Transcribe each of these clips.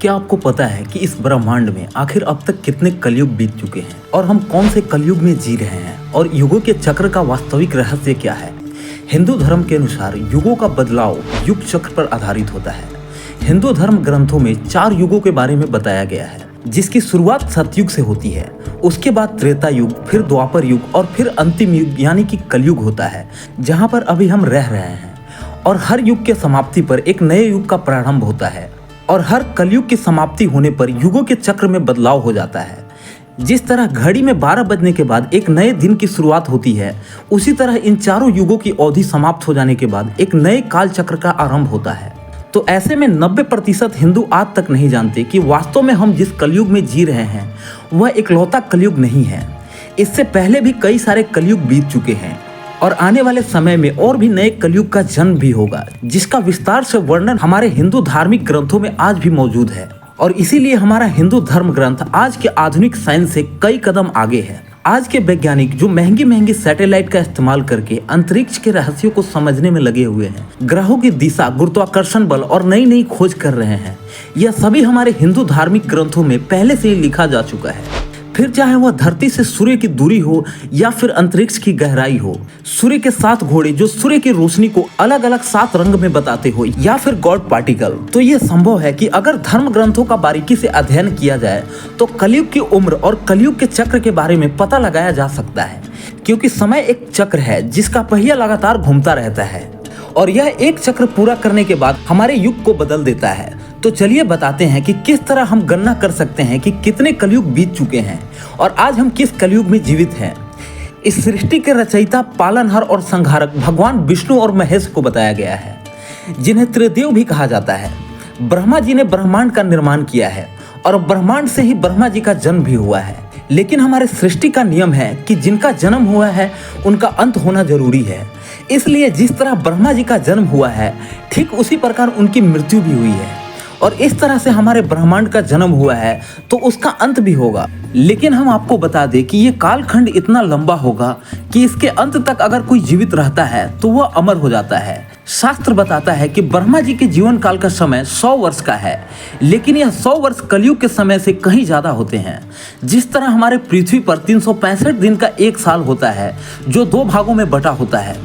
क्या आपको पता है कि इस ब्रह्मांड में आखिर अब तक कितने कलयुग बीत चुके हैं और हम कौन से कलयुग में जी रहे हैं और युगों के चक्र का वास्तविक रहस्य क्या है? हिंदू धर्म के अनुसार युगों का बदलाव युग चक्र पर आधारित होता है। हिंदू धर्म ग्रंथों में 4 युगों के बारे में बताया गया है, जिसकी शुरुआत सतयुग से होती है। उसके बाद त्रेता युग, फिर द्वापर युग और फिर अंतिम युग यानी कि कलयुग होता है, जहाँ पर अभी हम रह रहे हैं। और हर युग के समाप्ति पर एक नए युग का प्रारंभ होता है और हर कलयुग की समाप्ति होने पर युगों के चक्र में बदलाव हो जाता है। जिस तरह घड़ी में 12 बजने के बाद एक नए दिन की शुरुआत होती है, उसी तरह इन चारों युगों की अवधि समाप्त हो जाने के बाद एक नए काल चक्र का आरंभ होता है। तो ऐसे में 90% हिंदू आज तक नहीं जानते कि वास्तव में हम जिस कलयुग में जी रहे हैं वह इकलौता कलयुग नहीं है। इससे पहले भी कई सारे कलयुग बीत चुके हैं और आने वाले समय में और भी नए कलयुग का जन्म भी होगा, जिसका विस्तार से वर्णन हमारे हिंदू धार्मिक ग्रंथों में आज भी मौजूद है। और इसीलिए हमारा हिंदू धर्म ग्रंथ आज के आधुनिक साइंस से कई कदम आगे है। आज के वैज्ञानिक जो महंगी सैटेलाइट का इस्तेमाल करके अंतरिक्ष के रहस्यों को समझने में लगे हुए हैं, ग्रहों की दिशा, गुरुत्वाकर्षण बल और नई नई खोज कर रहे हैं, यह सभी हमारे हिंदू धार्मिक ग्रंथों में पहले से ही लिखा जा चुका है। फिर चाहे वह धरती से सूर्य की दूरी हो या फिर अंतरिक्ष की गहराई हो, सूर्य के 7 घोड़े जो सूर्य की रोशनी को अलग अलग 7 रंग में बताते हो, या फिर गॉड पार्टिकल, तो यह संभव है कि अगर धर्म ग्रंथों का बारीकी से अध्ययन किया जाए तो कलयुग की उम्र और कलयुग के चक्र के बारे में पता लगाया जा सकता है। क्योंकि समय एक चक्र है जिसका पहिया लगातार घूमता रहता है और यह एक चक्र पूरा करने के बाद हमारे युग को बदल देता है। तो चलिए बताते हैं कि किस तरह हम गणना कर सकते हैं कि कितने कलयुग बीत चुके हैं और आज हम किस कलयुग में जीवित हैं। इस सृष्टि के रचयिता, पालनहार और संहारक भगवान विष्णु और महेश को बताया गया है, जिन्हें त्रिदेव भी कहा जाता है। ब्रह्मा जी ने ब्रह्मांड का निर्माण किया है और ब्रह्मांड से ही ब्रह्मा जी का जन्म भी हुआ है। लेकिन हमारे सृष्टि का नियम है कि जिनका जन्म हुआ है उनका अंत होना जरूरी है। इसलिए जिस तरह ब्रह्मा जी का जन्म हुआ है, ठीक उसी प्रकार उनकी मृत्यु भी हुई है। और इस तरह से हमारे ब्रह्मांड का जन्म हुआ है तो उसका अंत भी होगा। लेकिन हम आपको बता दें कि ये कालखंड इतना लंबा होगा कि इसके अंत तक अगर कोई जीवित रहता है तो वह अमर हो जाता है। शास्त्र बताता है कि ब्रह्मा जी के जीवन काल का समय 100 वर्ष का है, लेकिन यह 100 वर्ष कलयुग के समय से कहीं ज्यादा होते हैं। जिस तरह हमारे पृथ्वी पर 365 दिन का एक साल होता है, जो 2 भागों में बटा होता है,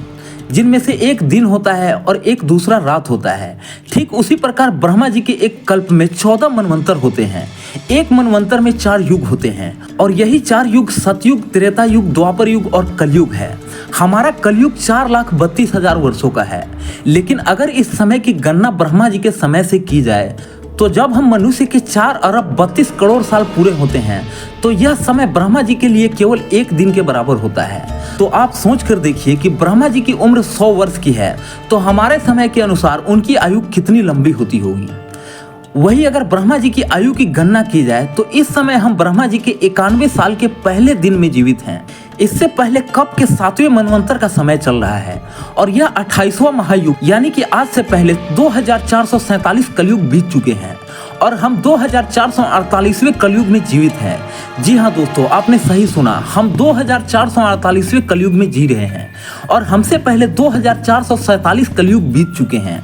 जिनमें से एक दिन होता है और एक दूसरा रात होता है, ठीक उसी प्रकार ब्रह्मा जी के एक कल्प में 14 मनवंतर होते हैं। एक मनवंतर में 4 युग होते हैं और यही 4 युग सतयुग, त्रेता युग, द्वापर युग और कलयुग है। हमारा कलयुग 4,32,000 वर्षों का है। लेकिन अगर इस समय की गणना ब्रह्मा जी के समय से की जाए तो जब हम मनुष्य के 4 अरब 32 करोड़ साल पूरे होते हैं तो यह समय ब्रह्मा जी के लिए केवल एक दिन के बराबर होता है। तो आप सोच कर देखिए कि ब्रह्मा जी की उम्र 100 वर्ष की है तो हमारे समय के अनुसार उनकी आयु कितनी लंबी होती होगी। वही अगर ब्रह्मा जी की आयु की गणना की जाए तो इस समय हम ब्रह्मा जी के 91 साल के पहले दिन में जीवित हैं। इससे पहले कब के 7वें मनवंतर का समय चल रहा है और यह 28वां महायुग यानी कि आज से पहले 2447 कलयुग बीत चुके हैं और हम 2448वें कलयुग में जीवित हैं। जी हाँ दोस्तों, आपने सही सुना, हम 2448वें कलयुग में जी रहे हैं और हमसे पहले 2447 कलयुग बीत चुके हैं।